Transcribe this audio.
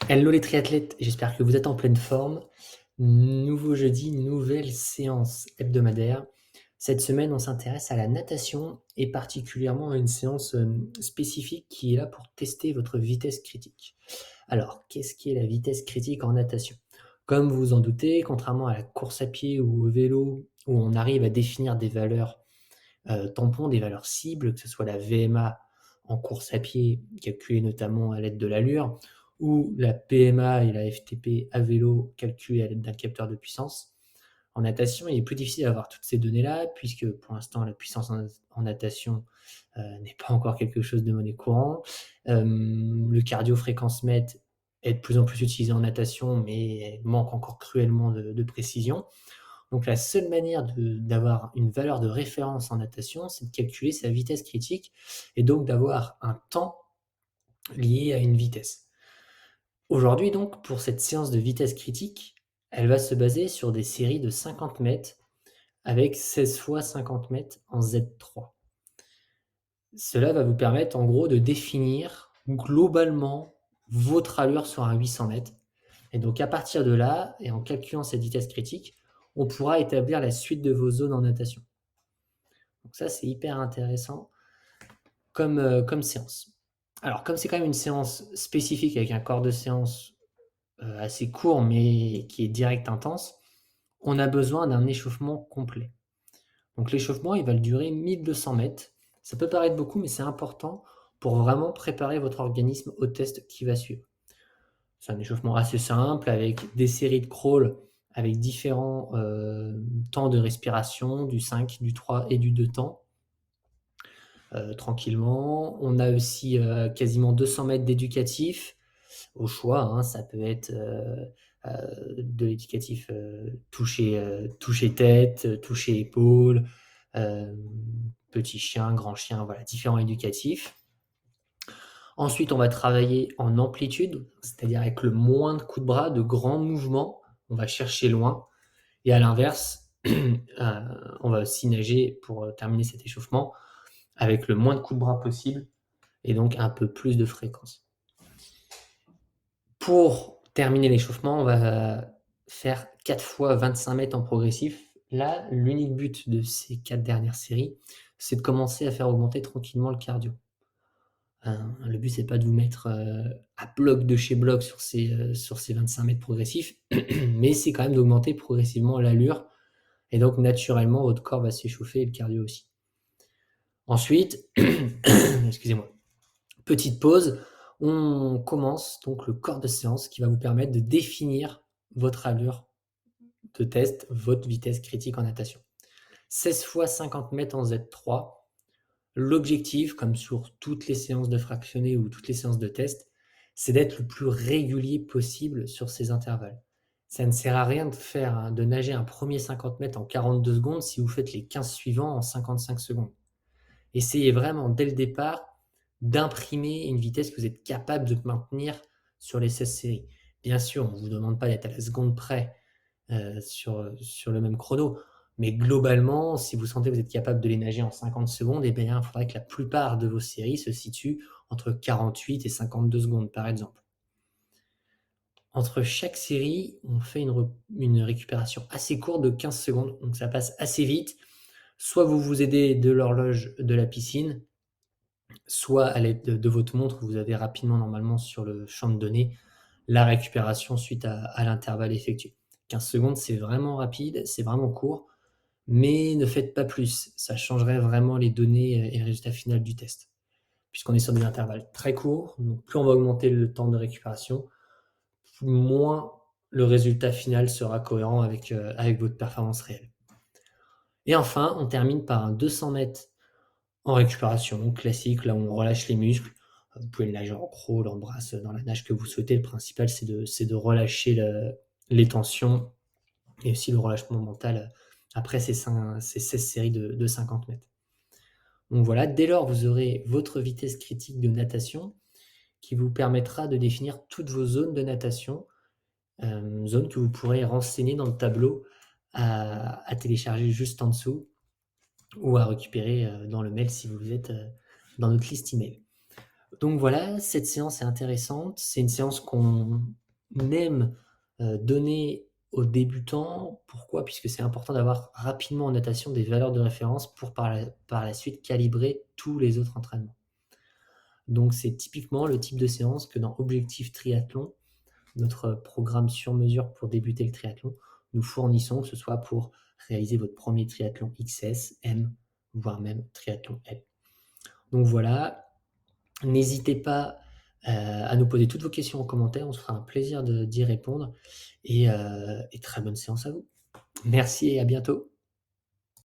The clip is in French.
Hello les triathlètes, j'espère que vous êtes en pleine forme. Nouveau jeudi, nouvelle séance hebdomadaire. Cette semaine, on s'intéresse à la natation et particulièrement à une séance spécifique qui est là pour tester votre vitesse critique. Alors, qu'est-ce qui est la vitesse critique en natation? Comme vous vous en doutez, contrairement à la course à pied ou au vélo, où on arrive à définir des valeurs tampons, des valeurs cibles, que ce soit la VMA en course à pied, calculée notamment à l'aide de l'allure, ou la PMA et la FTP à vélo, calculée à l'aide d'un capteur de puissance. En natation, il est plus difficile d'avoir toutes ces données-là, puisque pour l'instant, la puissance en natation n'est pas encore quelque chose de monnaie courante. Le cardio-fréquence mètre est de plus en plus utilisé en natation, mais manque encore cruellement de précision. Donc la seule manière d'avoir une valeur de référence en natation, c'est de calculer sa vitesse critique et donc d'avoir un temps lié à une vitesse. Aujourd'hui donc, pour cette séance de vitesse critique, elle va se baser sur des séries de 50 mètres avec 16 fois 50 mètres en Z3. Cela va vous permettre en gros de définir globalement votre allure sur un 800 mètres. Et donc à partir de là, et en calculant cette vitesse critique, on pourra établir la suite de vos zones en natation. Donc ça, c'est hyper intéressant comme séance. Alors, comme c'est quand même une séance spécifique avec un corps de séance assez court, mais qui est direct intense, on a besoin d'un échauffement complet. Donc l'échauffement, il va durer 1200 mètres. Ça peut paraître beaucoup, mais c'est important pour vraiment préparer votre organisme au test qui va suivre. C'est un échauffement assez simple avec des séries de crawl avec différents temps de respiration, du 5, du 3 et du 2 temps. Tranquillement. On a aussi quasiment 200 mètres d'éducatif au choix. Hein, ça peut être de l'éducatif toucher tête, toucher épaule, euh, petit chien, grand chien, voilà, différents éducatifs. Ensuite, on va travailler en amplitude, c'est-à-dire avec le moins de coups de bras, de grands mouvements. On va chercher loin. Et à l'inverse, on va aussi nager pour terminer cet échauffement avec le moins de coups de bras possible et donc un peu plus de fréquence. Pour terminer l'échauffement, on va faire 4 fois 25 mètres en progressif. Là, l'unique but de ces 4 dernières séries, c'est de commencer à faire augmenter tranquillement le cardio. Le but, c'est pas de vous mettre à bloc de chez bloc sur ces 25 mètres progressifs, mais c'est quand même d'augmenter progressivement l'allure. Et donc, naturellement, votre corps va s'échauffer et le cardio aussi. Ensuite, excusez-moi, petite pause, on commence donc le corps de séance qui va vous permettre de définir votre allure de test, votre vitesse critique en natation. 16 fois 50 mètres en Z3. L'objectif, comme sur toutes les séances de fractionné ou toutes les séances de test, c'est d'être le plus régulier possible sur ces intervalles. Ça ne sert à rien de nager un premier 50 mètres en 42 secondes si vous faites les 15 suivants en 55 secondes. Essayez vraiment dès le départ d'imprimer une vitesse que vous êtes capable de maintenir sur les 16 séries. Bien sûr, on ne vous demande pas d'être à la seconde près sur le même chrono, mais globalement, si vous sentez que vous êtes capable de les nager en 50 secondes, eh bien, il faudrait que la plupart de vos séries se situent entre 48 et 52 secondes, par exemple. Entre chaque série, on fait une récupération assez courte de 15 secondes, donc ça passe assez vite. Soit vous vous aidez de l'horloge de la piscine, soit à l'aide de votre montre, vous avez rapidement normalement sur le champ de données la récupération suite à l'intervalle effectué. 15 secondes, c'est vraiment rapide, c'est vraiment court, mais ne faites pas plus. Ça changerait vraiment les données et le résultat final du test. Puisqu'on est sur des intervalles très courts, donc plus on va augmenter le temps de récupération, moins le résultat final sera cohérent avec votre performance réelle. Et enfin, on termine par un 200 mètres en récupération classique, là où on relâche les muscles. Vous pouvez le nager en crawl, en brasse, dans la nage que vous souhaitez. Le principal, c'est de relâcher les tensions et aussi le relâchement mental après ces 16 séries de 50 mètres. Donc voilà, dès lors, vous aurez votre vitesse critique de natation qui vous permettra de définir toutes vos zones de natation, zones que vous pourrez renseigner dans le tableau à télécharger juste en dessous ou à récupérer dans le mail si vous êtes dans notre liste email. Donc voilà, cette séance est intéressante. C'est une séance qu'on aime, donner aux débutants. Pourquoi? Puisque c'est important d'avoir rapidement en natation des valeurs de référence pour par la suite calibrer tous les autres entraînements. Donc c'est typiquement le type de séance que dans Objectif Triathlon, notre programme sur mesure pour débuter le triathlon, nous fournissons, que ce soit pour réaliser votre premier triathlon XS, M, voire même triathlon L. Donc voilà, n'hésitez pas, à nous poser toutes vos questions en commentaire, on se fera un plaisir d'y répondre et très bonne séance à vous. Merci et à bientôt.